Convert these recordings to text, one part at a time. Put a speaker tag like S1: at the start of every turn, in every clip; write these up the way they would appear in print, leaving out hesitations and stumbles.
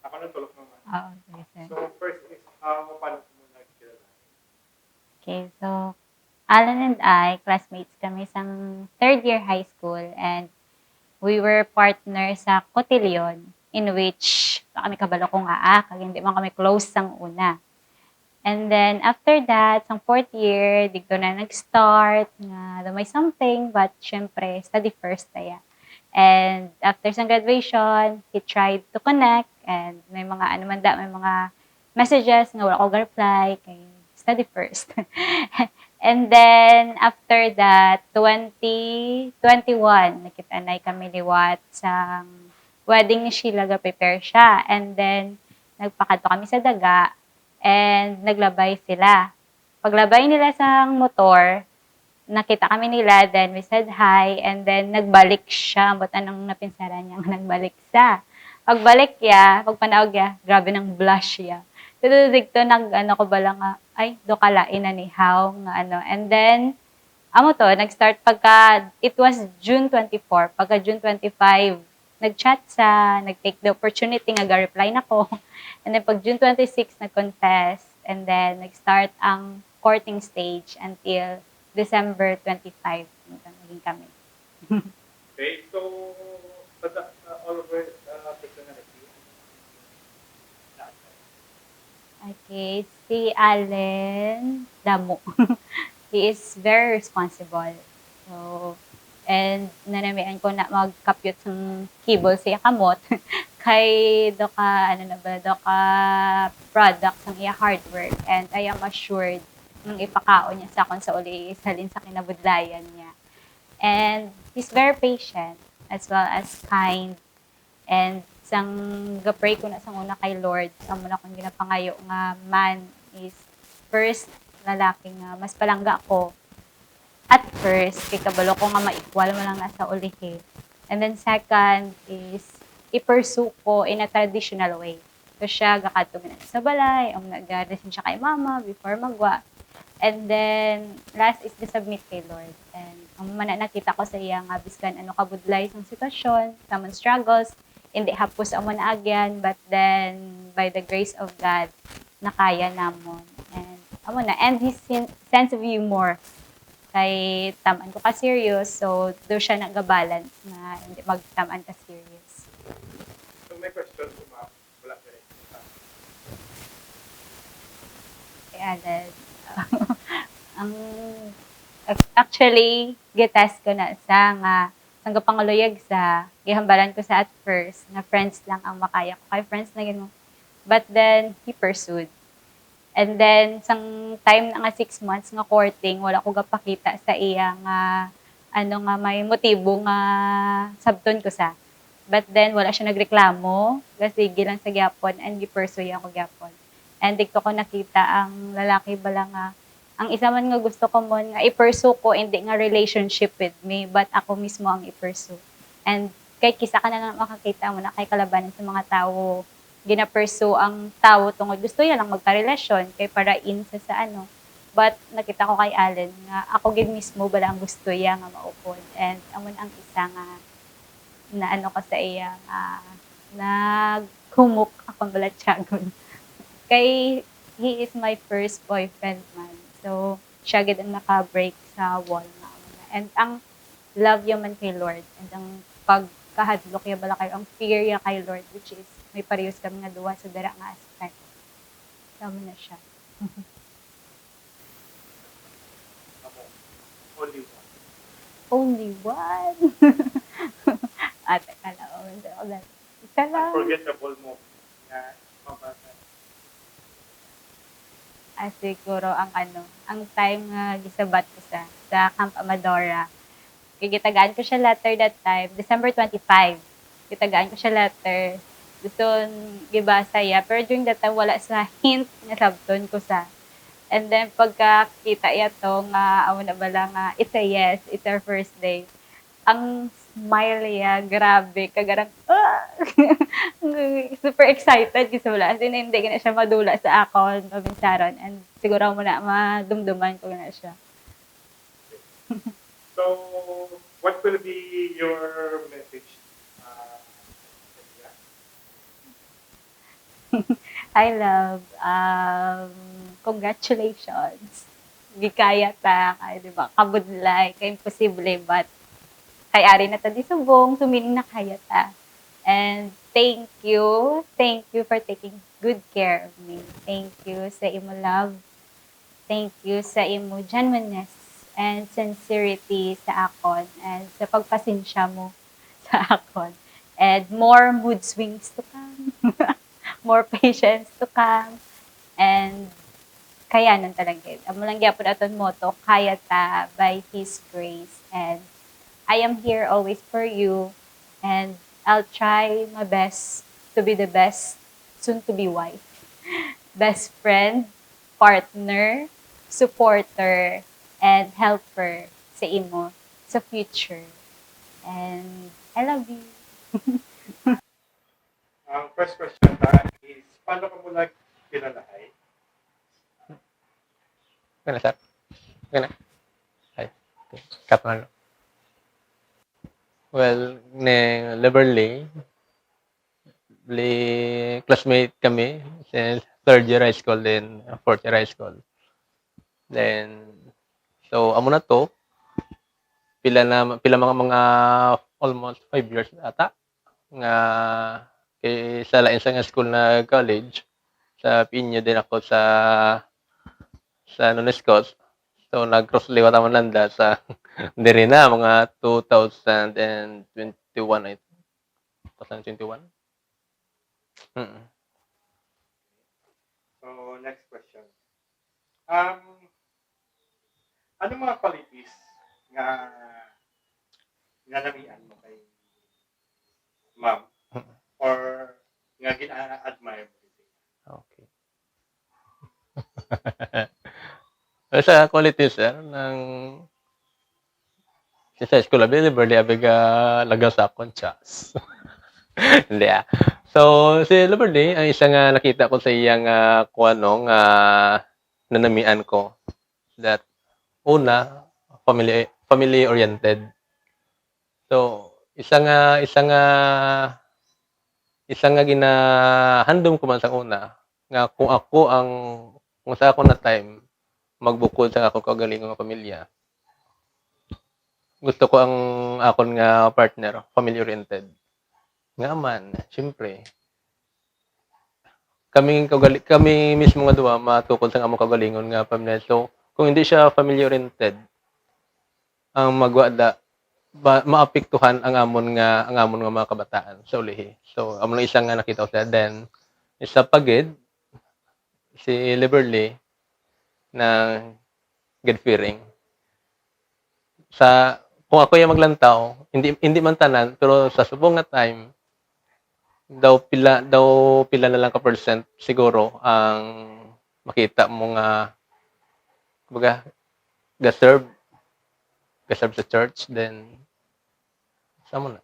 S1: Ako nang tulog naman.
S2: Oo, sige, sir.
S1: So, first is, paano ko muna kilala?
S2: Okay, so Alan and I, classmates kami sa third year high school and we were partners sa Cotillion in which kami kabalo kung kag hindi man kami close sang una. And then after that, sa fourth year, dito na nag-start nga may something but syempre study first taya. And after sa graduation, he tried to connect and may mga ano man da, may mga messages nga wala ko reply kay study first. And then after that, 2021, nakita na kami liwat sa wedding ni Sheila, prepare siya. And then nagpakadto kami sa daga and naglabay sila. Paglabay nila sa motor, nakita kami nila, then we said hi, and then nagbalik siya. But anong napinsaran niya? Nagbalik siya. Pagbalik niya, pagpanawag niya, grabe ng blush niya. Tutudig to, ano ko bala nga, ay, do kalain na ni how, nga ano. And then, amo to, nag-start it was June 24, pagka June 25, nag-chat sa, nag-take the opportunity, nga reply na ko. And then, pag June 26, nag-confess, and then, nag-start ang courting stage until December 25, naging kami.
S1: Okay, so, all over personality.
S2: Okay, si Allen Damo. He is very responsible. So, and nanamian ko na magkapyot ng keyboard siya kamot. Kay do ka product ng iya hard work. And I am assured ng ipakaon niya sa akon sa uli isalin sa kinabudlayan niya. And he's very patient as well as kind. And sang gapray ko na sang una kay Lord, sa muna kong ginapangayo nga man is first lalaki nga mas palangga ako. At first, kay kabalo ko nga ma-equal mo lang nasa ulihi. And then second is i-pursue ko in a traditional way. So siya gakadto na sa balay, ang nag-resign siya kay mama before magwa. And then last is the submit kay Lord. And ang nakita ko sa iya nga biskan ano kabudlay sang sitwasyon, common struggles, hindi hapos amo na agyan, but then by the grace of God nakaya namon. And amo na, and his sense of humor kay tamaan ko ka serious, so do siya nag-balance na hindi magtamaan ka serious.
S1: So, may question ko, ma'am. Wala ka rin.
S2: Kaya ang actually gitest ko na sa nga sang pangaluyag sa gihambalan ko sa at first na friends lang ang makaya ko kay friends na gino, but then he pursued. And then sang time na nga 6 months nga courting, wala ko gapakita sa iya nga ano nga may motibo nga sabton ko sa. But then wala siya nagreklamo, kasi lang sa gyapon and gi-pursue ako gyapon. And dito ko nakita ang lalaki bala nga ang isa man nga gusto ko mo nga i-pursue ko, hindi nga relationship with me, but ako mismo ang i-pursue. And kay kisa ka na nga makakita mo na kay kalabanan sa mga tao, gina-pursue ang tao tungod gusto niya lang magka-relasyon kay para in sa ano. But nakita ko kay Allen nga ako gid mismo bala ang gusto niya nga maupod. And amon ang isa nga na ano ko sa iya nga naghumok akong balatyagon. Kay he is my first boyfriend man. So, siya gid ang naka-break sa wall na. And ang love niya man kay Lord, and ang pagkahadlok niya bala kayo, ang fear niya kay Lord, which is may parehas kami nga duwa sa dara nga aspect. Tama na siya.
S1: Ako, only one.
S2: Only one. Ate ka lang. Isa lang.
S1: Unforgettable mo na mabasa.
S2: Siguro ang ang time nga gisabat ko sa Camp Amadora. Kaya gitagaan ko siya letter that time, December 25. Gitagaan ko siya letter. Gusto gibasa ya, pero during that time wala sa hint nga sabton ko sa. And then pagkakita iya to nga amo na bala nga it's a yes, it's our first day. Ang smile niya, grabe, kagarang, super excited kasi wala. As in, hindi na siya madula sa akon, mabinsaron. And siguro mo na, madumduman ko na siya.
S1: So, what will be your message?
S2: Hi, love. Congratulations. Gikaya ta, kay, di ba? Kabudlay, kay imposible, but kay ari na ta di subong, sumiling na kaya ta. And thank you. Thank you for taking good care of me. Thank you sa imo love. Thank you sa imo genuineness and sincerity sa akon and sa pagpasensya mo sa akon. And more mood swings to come. More patience to come. And kayanan talaga. Amo lang gyapon aton motto, kaya ta by His grace. And I am here always for you. And I'll try my best to be the best soon to be wife. Best friend, partner, supporter, and helper sa imo sa future. And I love you.
S1: Ang first question ta is, paano ka muna kinalahay?
S3: Okay na, sir. Okay na. Ay, okay. Cut na lang. Well, Liberally, classmate kami since third year high school, then fourth year high school. Then, so, amo na to, pila mga almost 5 years ata, nga, kay sa lain sa nga school na college, sa Pinyo din ako sa Nonescos. So, nag-cross liwat ang landa sa diri na mga 2021 ay 2021. Mm.
S1: So, next question. Ano mga qualities nga namian mo kay ma'am or nga gina-admire mo?
S3: Okay. Sa quality, sir, ng sa school available, abiga lagas akong chas. Hindi So, si Liberty, ang isa nga nakita ko sa iyang kung ano, nga nanamian ko. That, una, family-oriented. So, isa nga ginahandom ko man sa una, nga kung sa ako na time, magbukod sa akong kagalingon nga pamilya, gusto ko ang akon nga partner, family-oriented. Nga man, syempre, kami mismo nga duwa matukod sa among kagalingon nga pamilya. So, kung hindi siya family-oriented, ang magwada, maapektuhan ang amon nga mga kabataan sa ulihi. So, amon isang nga nakita ko siya. Then, isa pagid, si Liberly, na God-fearing. Kung ako yung maglantaw, hindi man tanan, pero sa subong nga time, daw pila na lang ka percent siguro ang makita mo nga kumbaga ga-serve sa church, then sa mo na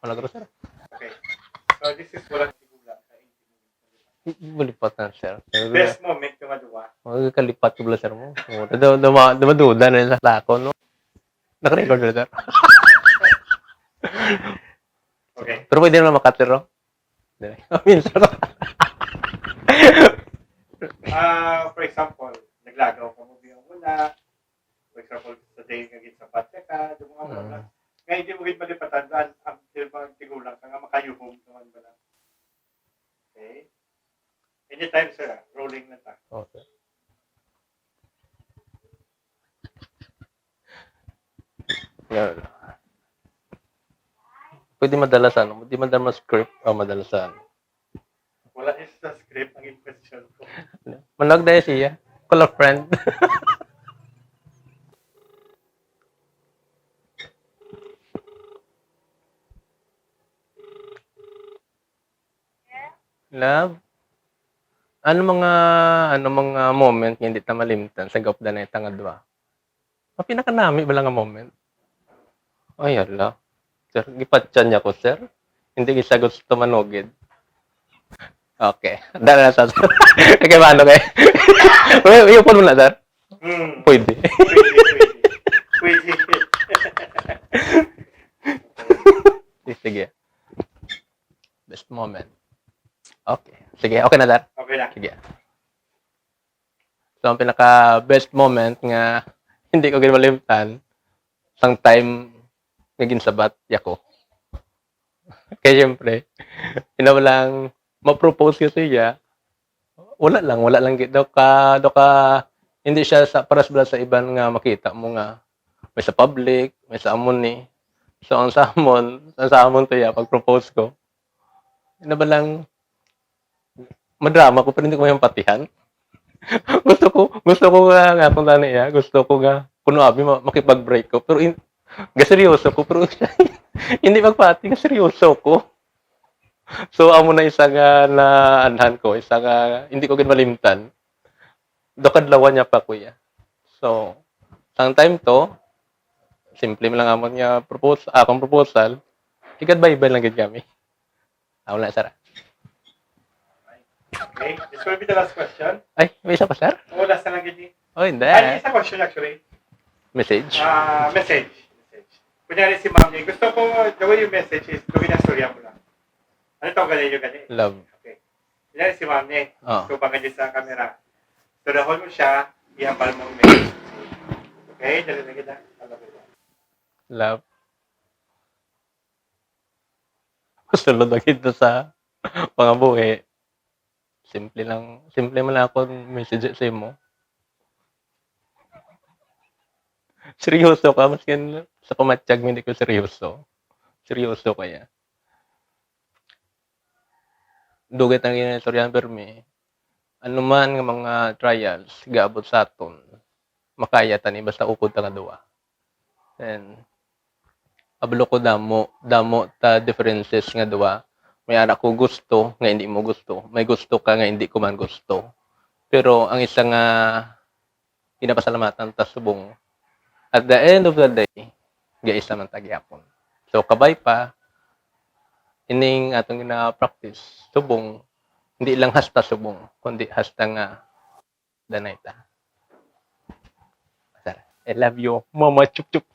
S3: wala sir.
S1: Okay. So, this is walang sigula sa
S3: Bulipat na, sir.
S1: best moment yung maduwa.
S3: Kalipat ko sir mo. Dumaduda na sa ako, no? Naka-record na, sir.
S1: Okay.
S3: Pero pwede naman makatiro. Minsan.
S1: For example, naglagaw ka mo biyang muna. For example, sa day nga gitsapat ka, yung mga mga nga hindi mo git malipatan daan ang tigulang ka nga makayuhom naman ba lang. Okay? Anytime, sir. Rolling na ta.
S3: Okay. Yeah. Pwede madalasan. Hindi madala script o madalasan.
S1: Wala is sa script ang question ko.
S3: Manog dahil siya. Call a friend. Love? Ano mga moment nga hindi ta malimtan sa gawda na itang adwa? Ang pinakanami ba lang nga moment? Ay, ala. Sir, gipatyan niya ko, sir. Hindi gisagot sa tumanogid. Okay. Dala na, sir. Okay, paano kayo? Iyupon mo na, sir. Pwede.
S1: Pwede.
S3: Sige. Best moment. Okay. Sige, okay na dar.
S1: Okay na.
S3: Sige. So, ang pinaka-best moment nga hindi ko ginmalimtan, sang time naging sabat yako. Kaya syempre, pinawalang ma-propose ko siya, wala lang daw ka hindi siya sa paras bala sa iban nga makita mo nga may sa public, may sa amon ni. So ang sa amon to ya pag propose ko. Pinawalang madrama ko pero hindi ko may empatihan. gusto ko nga kung tani ya, gusto ko nga kuno abi makipag-break ko pero seryoso ko pero hindi magpati nga seryoso ko. So amo na isa nga na anhan ko, isa nga hindi ko gid malimtan. Do kadlawan niya pa kuya. So sang time to simple man lang amon nga akong proposal. Bye-bye lang gid kami. Wala sara.
S1: Okay. This will be the last question.
S3: Ay, may isa pa sir?
S1: Oo, last na lang gid.
S3: Oh, hindi.
S1: Ay, isa question actually.
S3: Message.
S1: Message. Kunyari si ma'am niya, gusto ko, the way you message is, gawin ang storya mo lang. Ano ito, ganyan yung ganyan?
S3: Love.
S1: Okay. Kunyari si ma'am niya,
S3: Oh.
S1: so baka niya sa camera. So, dahon mo siya, ihambal mo ang message. Okay, dali na kita.
S3: Love. Sulod na kita sa mga buhi. Simple man lang ako message sa imo. Seryoso ka, maskin sa pamatsyag, hindi ko seryoso. Seryoso kaya. Dugat ang ginastoryan permi. Ano man nga mga trials, gaabot sa aton, makaya tani basta ukod ta nga duwa. And ablo ko damo ta differences nga duwa. May anak ko gusto nga hindi mo gusto. May gusto ka nga hindi ko man gusto. Pero ang isa nga pinapasalamatan ta subong at the end of the day, gaisa man tagyapon. So kabay pa ining atong gina-practice subong hindi lang hasta subong kundi hasta nga danay ta. I love you, mama chup chup.